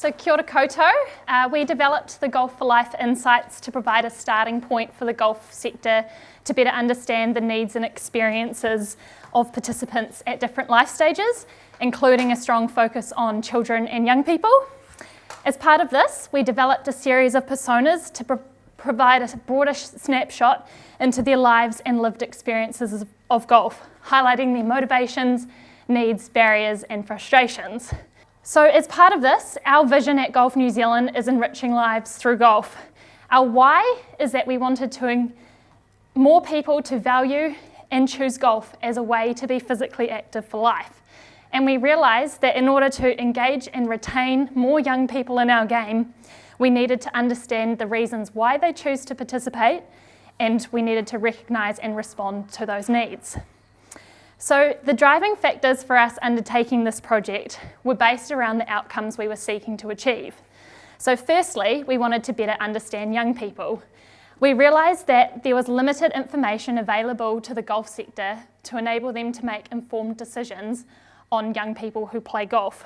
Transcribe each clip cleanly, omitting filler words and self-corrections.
So kia ora koutou. We developed the Golf for Life Insights to provide a starting point for the golf sector to better understand the needs and experiences of participants at different life stages, including a strong focus on children and young people. As part of this, we developed a series of personas to provide a broader snapshot into their lives and lived experiences of golf, highlighting their motivations, needs, barriers and frustrations. So as part of this, our vision at Golf New Zealand is enriching lives through golf. Our why is that we wanted more people to value and choose golf as a way to be physically active for life. And we realised that in order to engage and retain more young people in our game, we needed to understand the reasons why they choose to participate, and we needed to recognise and respond to those needs. So the driving factors for us undertaking this project were based around the outcomes we were seeking to achieve. So firstly, we wanted to better understand young people. We realised that there was limited information available to the golf sector to enable them to make informed decisions on young people who play golf.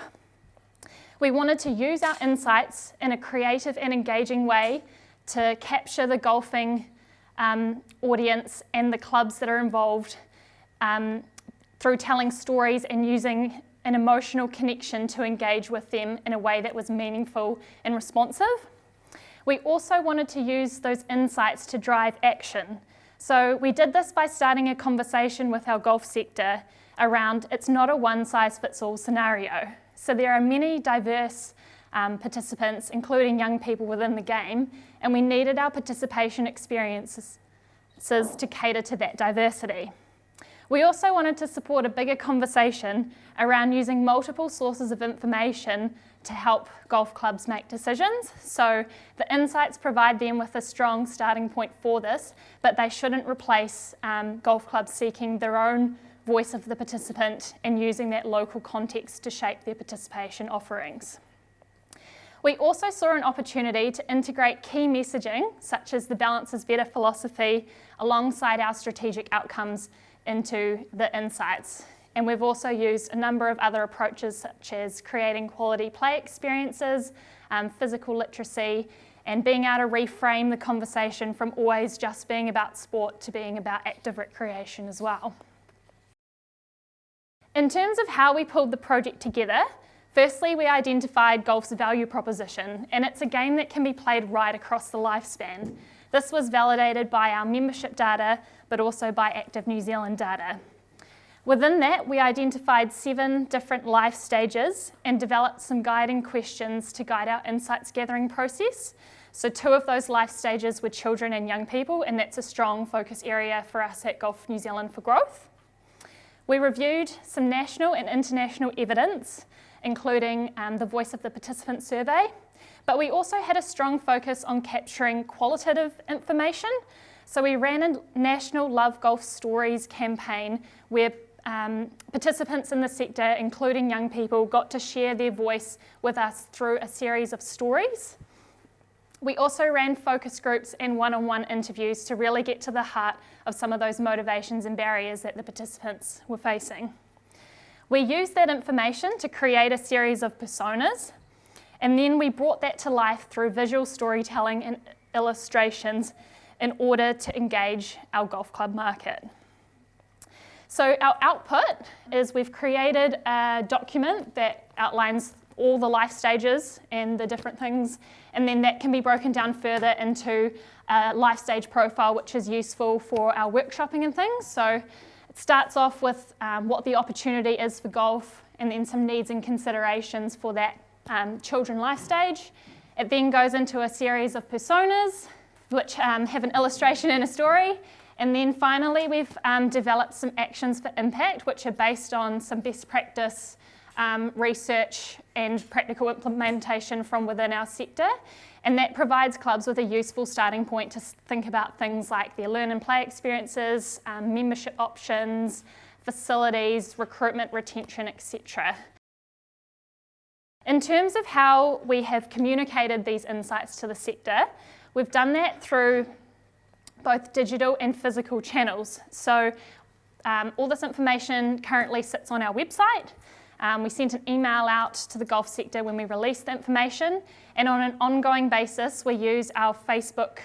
We wanted to use our insights in a creative and engaging way to capture the golfing audience and the clubs that are involved through telling stories and using an emotional connection to engage with them in a way that was meaningful and responsive. We also wanted to use those insights to drive action. So we did this by starting a conversation with our golf sector around it's not a one-size-fits-all scenario. So there are many diverse participants, including young people within the game, and we needed our participation experiences to cater to that diversity. We also wanted to support a bigger conversation around using multiple sources of information to help golf clubs make decisions. So the insights provide them with a strong starting point for this, but they shouldn't replace golf clubs seeking their own voice of the participant and using that local context to shape their participation offerings. We also saw an opportunity to integrate key messaging, such as the Balance is Better philosophy, alongside our strategic outcomes into the insights. And we've also used a number of other approaches, such as creating quality play experiences, physical literacy, and being able to reframe the conversation from always just being about sport to being about active recreation as well. In terms of how we pulled the project together, firstly, we identified golf's value proposition, and it's a game that can be played right across the lifespan. This was validated by our membership data, but also by Active New Zealand data. Within that, we identified 7 different life stages and developed some guiding questions to guide our insights gathering process. So 2 of those life stages were children and young people, and that's a strong focus area for us at Golf New Zealand for growth. We reviewed some national and international evidence, including the Voice of the Participant survey, but we also had a strong focus on capturing qualitative information. So we ran a national Love Golf Stories campaign where participants in the sector, including young people, got to share their voice with us through a series of stories. We also ran focus groups and one-on-one interviews to really get to the heart of some of those motivations and barriers that the participants were facing. We used that information to create a series of personas, and then we brought that to life through visual storytelling and illustrations in order to engage our golf club market. So our output is we've created a document that outlines all the life stages and the different things, and then that can be broken down further into a life stage profile, which is useful for our workshopping and things. So it starts off with what the opportunity is for golf, and then some needs and considerations for that children life stage. It then goes into a series of personas, which have an illustration and a story. And then finally, we've developed some actions for impact, which are based on some best practice research and practical implementation from within our sector. And that provides clubs with a useful starting point to think about things like their learn and play experiences, membership options, facilities, recruitment, retention, etc. In terms of how we have communicated these insights to the sector, we've done that through both digital and physical channels. So all this information currently sits on our website. We sent an email out to the golf sector when we released the information, and on an ongoing basis we use our Facebook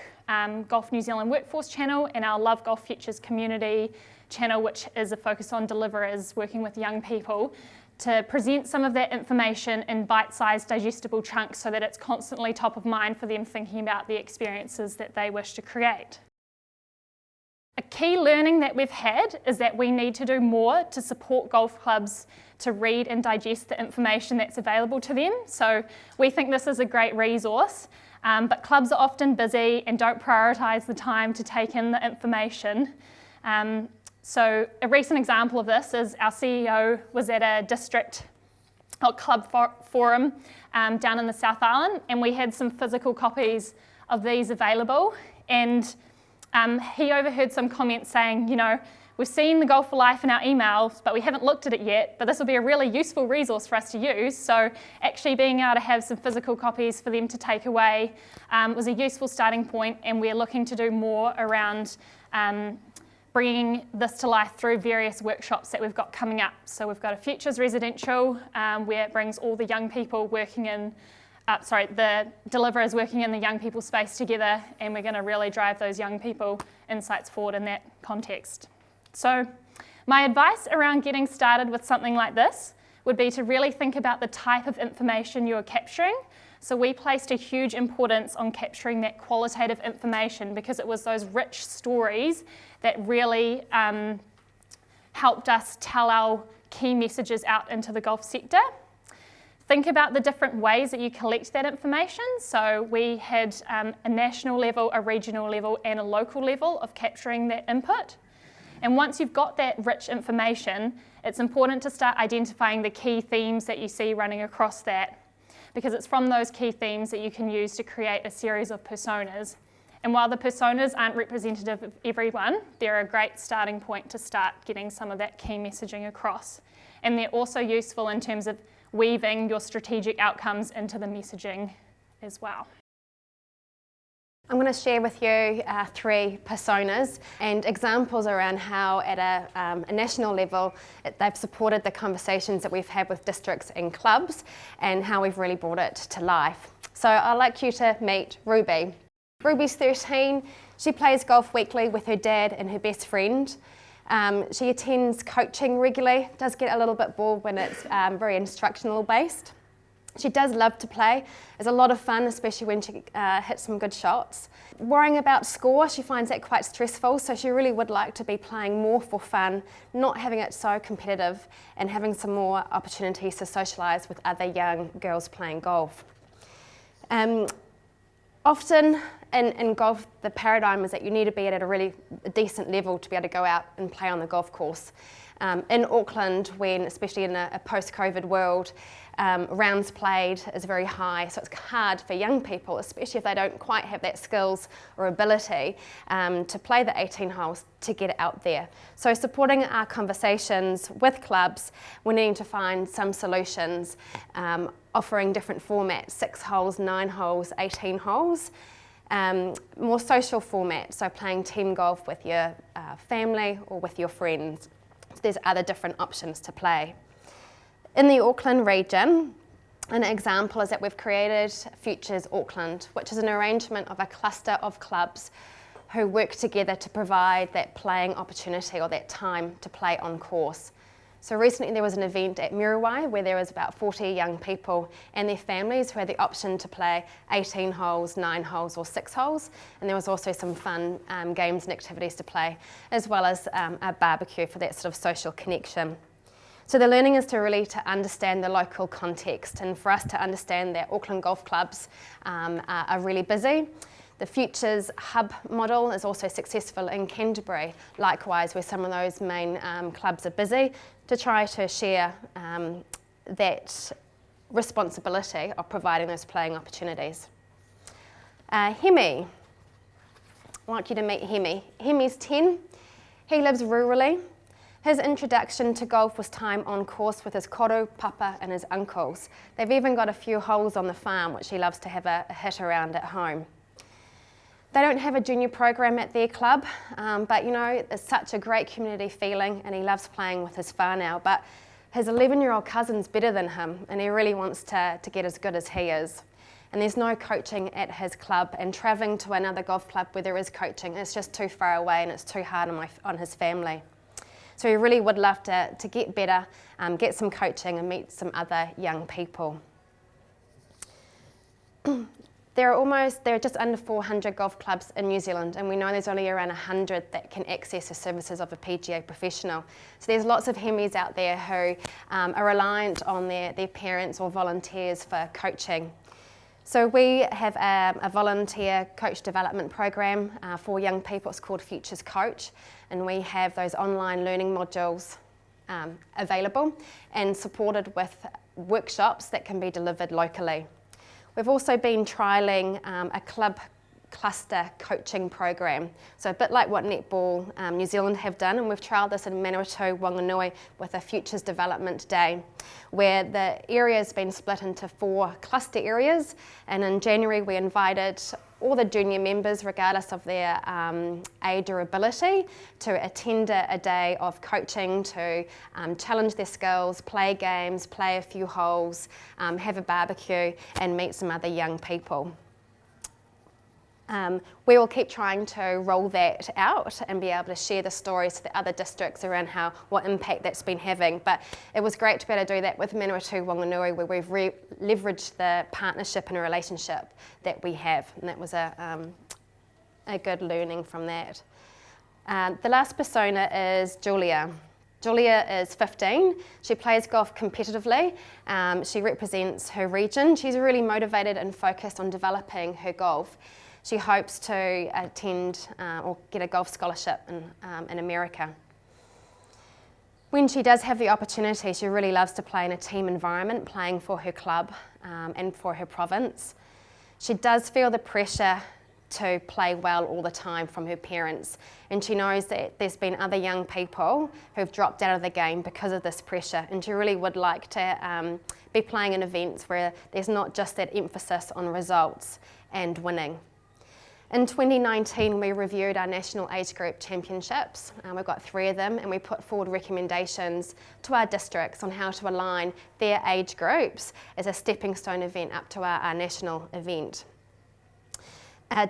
Golf New Zealand Workforce channel and our Love Golf Futures community channel, which is a focus on deliverers working with young people, to present some of that information in bite-sized digestible chunks so that it's constantly top of mind for them thinking about the experiences that they wish to create. A key learning that we've had is that we need to do more to support golf clubs to read and digest the information that's available to them. So we think this is a great resource, but clubs are often busy and don't prioritise the time to take in the information. So a recent example of this is our CEO was at a district club forum down in the South Island, and we had some physical copies of these available, and he overheard some comments saying, you know, we've seen the Golf for Life in our emails, but we haven't looked at it yet, but this will be a really useful resource for us to use. So actually being able to have some physical copies for them to take away was a useful starting point, and we're looking to do more around bringing this to life through various workshops that we've got coming up. So we've got a Futures Residential where it brings all the young people working in, the deliverers working in the young people space together, and we're going to really drive those young people insights forward in that context. So my advice around getting started with something like this would be to really think about the type of information you're capturing. So we placed a huge importance on capturing that qualitative information because it was those rich stories that really helped us tell our key messages out into the golf sector. Think about the different ways that you collect that information. So we had a national level, a regional level, and a local level of capturing that input. And once you've got that rich information, it's important to start identifying the key themes that you see running across that, because it's from those key themes that you can use to create a series of personas. And while the personas aren't representative of everyone, they're a great starting point to start getting some of that key messaging across. And they're also useful in terms of weaving your strategic outcomes into the messaging as well. I'm going to share with you 3 personas and examples around how at a national level they've supported the conversations that we've had with districts and clubs and how we've really brought it to life. So I'd like you to meet Ruby. Ruby's 13, she plays golf weekly with her dad and her best friend. She attends coaching regularly, does get a little bit bored when it's very instructional based. She does love to play. It's a lot of fun, especially when she hits some good shots. Worrying about score, she finds that quite stressful, so she really would like to be playing more for fun, not having it so competitive, and having some more opportunities to socialise with other young girls playing golf. Often in golf, the paradigm is that you need to be at a really decent level to be able to go out and play on the golf course. In Auckland, especially in a post-COVID world, rounds played is very high, so it's hard for young people, especially if they don't quite have that skills or ability to play the 18 holes, to get it out there. So supporting our conversations with clubs, we're needing to find some solutions, offering different formats, 6 holes, 9 holes, 18 holes. More social formats, so playing team golf with your family or with your friends. So there's other different options to play. In the Auckland region, an example is that we've created Futures Auckland, which is an arrangement of a cluster of clubs who work together to provide that playing opportunity or that time to play on course. So recently there was an event at Muriwai where there was about 40 young people and their families who had the option to play 18 holes, 9 holes or 6 holes, and there was also some fun games and activities to play, as well as a barbecue for that sort of social connection. So the learning is to really understand the local context, and for us to understand that Auckland golf clubs are really busy. The Futures Hub model is also successful in Canterbury, likewise where some of those main clubs are busy, to try to share that responsibility of providing those playing opportunities. Hemi, I'd like you to meet Hemi. Hemi's 10, he lives rurally. His introduction to golf was time on course with his koro, papa and his uncles. They've even got a few holes on the farm which he loves to have a hit around at home. They don't have a junior program at their club, but you know, it's such a great community feeling and he loves playing with his whānau. But His 11-year-old cousin's better than him, and he really wants to get as good as he is. And there's no coaching at his club, and travelling to another golf club where there is coaching, it's just too far away and it's too hard on his family. So he really would love to get better, get some coaching and meet some other young people. There are just under 400 golf clubs in New Zealand, and we know there's only around 100 that can access the services of a PGA professional. So there's lots of Hemis out there who are reliant on their parents or volunteers for coaching. So we have a volunteer coach development program for young people. It's called Futures Coach, and we have those online learning modules available and supported with workshops that can be delivered locally. We've also been trialling a club cluster coaching program. So a bit like what Netball New Zealand have done, and we've trialled this in Manawatu, Wanganui with a Futures Development Day, where the area has been split into 4 cluster areas, and in January we invited all the junior members, regardless of their age or ability, to attend a day of coaching to challenge their skills, play games, play a few holes, have a barbecue and meet some other young people. We will keep trying to roll that out and be able to share the stories to the other districts around what impact that's been having. But it was great to be able to do that with Manawatu Wanganui, where we've leveraged the partnership and a relationship that we have, and that was a good learning from that. The last persona is Julia. Julia is 15. She plays golf competitively. She represents her region. She's really motivated and focused on developing her golf. She hopes to attend or get a golf scholarship in America. When she does have the opportunity, she really loves to play in a team environment, playing for her club and for her province. She does feel the pressure to play well all the time from her parents, and she knows that there's been other young people who've dropped out of the game because of this pressure, and she really would like to be playing in events where there's not just that emphasis on results and winning. In 2019, we reviewed our national age group championships. We've got 3 of them, and we put forward recommendations to our districts on how to align their age groups as a stepping stone event up to our national event.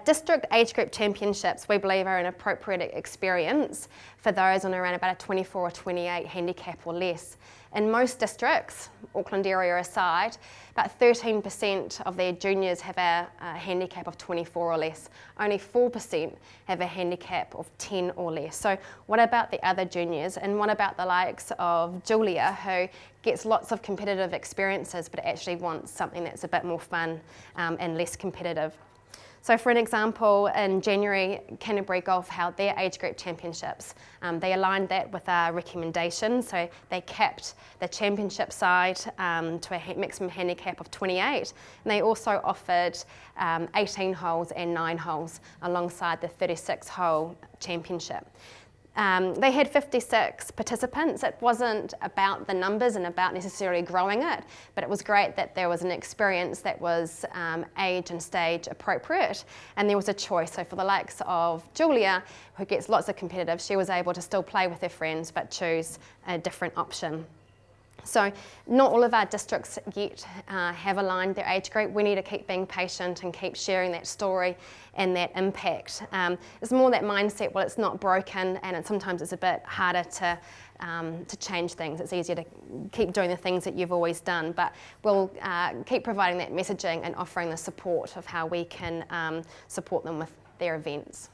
District age group championships, we believe, are an appropriate experience for those on around about a 24 or 28 handicap or less. In most districts, Auckland area aside, about 13% of their juniors have a handicap of 24 or less. Only 4% have a handicap of 10 or less. So what about the other juniors, and what about the likes of Julia, who gets lots of competitive experiences but actually wants something that's a bit more fun and less competitive? So for an example, in January, Canterbury Golf held their age group championships. They aligned that with our recommendations, so they capped the championship side to a maximum handicap of 28, and they also offered 18 holes and 9 holes alongside the 36-hole championship. They had 56 participants. It wasn't about the numbers and about necessarily growing it, but it was great that there was an experience that was age and stage appropriate, and there was a choice. So for the likes of Julia, who gets lots of competitive, she was able to still play with her friends but choose a different option. So not all of our districts yet have aligned their age group. We need to keep being patient and keep sharing that story and that impact. It's more that mindset, well, it's not broken, and sometimes it's a bit harder to change things. It's easier to keep doing the things that you've always done, but we'll keep providing that messaging and offering the support of how we can support them with their events.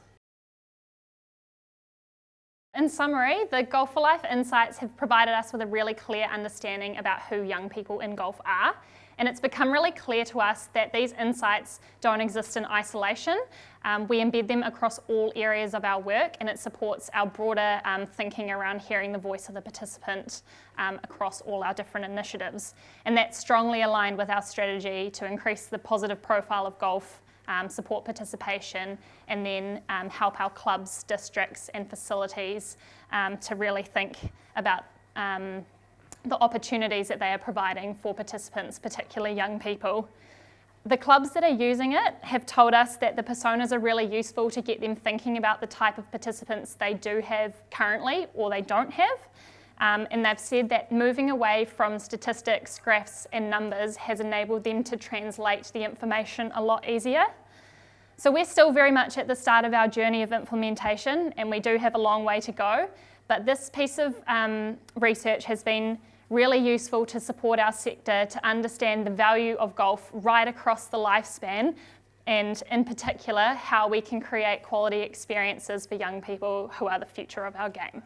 In summary, the Golf for Life insights have provided us with a really clear understanding about who young people in golf are, and it's become really clear to us that these insights don't exist in isolation. We embed them across all areas of our work, and it supports our broader thinking around hearing the voice of the participant across all our different initiatives. And that's strongly aligned with our strategy to increase the positive profile of golf, support participation, and then help our clubs, districts and facilities to really think about the opportunities that they are providing for participants, particularly young people. The clubs that are using it have told us that the personas are really useful to get them thinking about the type of participants they do have currently or they don't have. And they've said that moving away from statistics, graphs and numbers has enabled them to translate the information a lot easier. So we're still very much at the start of our journey of implementation, and we do have a long way to go, but this piece of research has been really useful to support our sector to understand the value of golf right across the lifespan, and in particular how we can create quality experiences for young people who are the future of our game.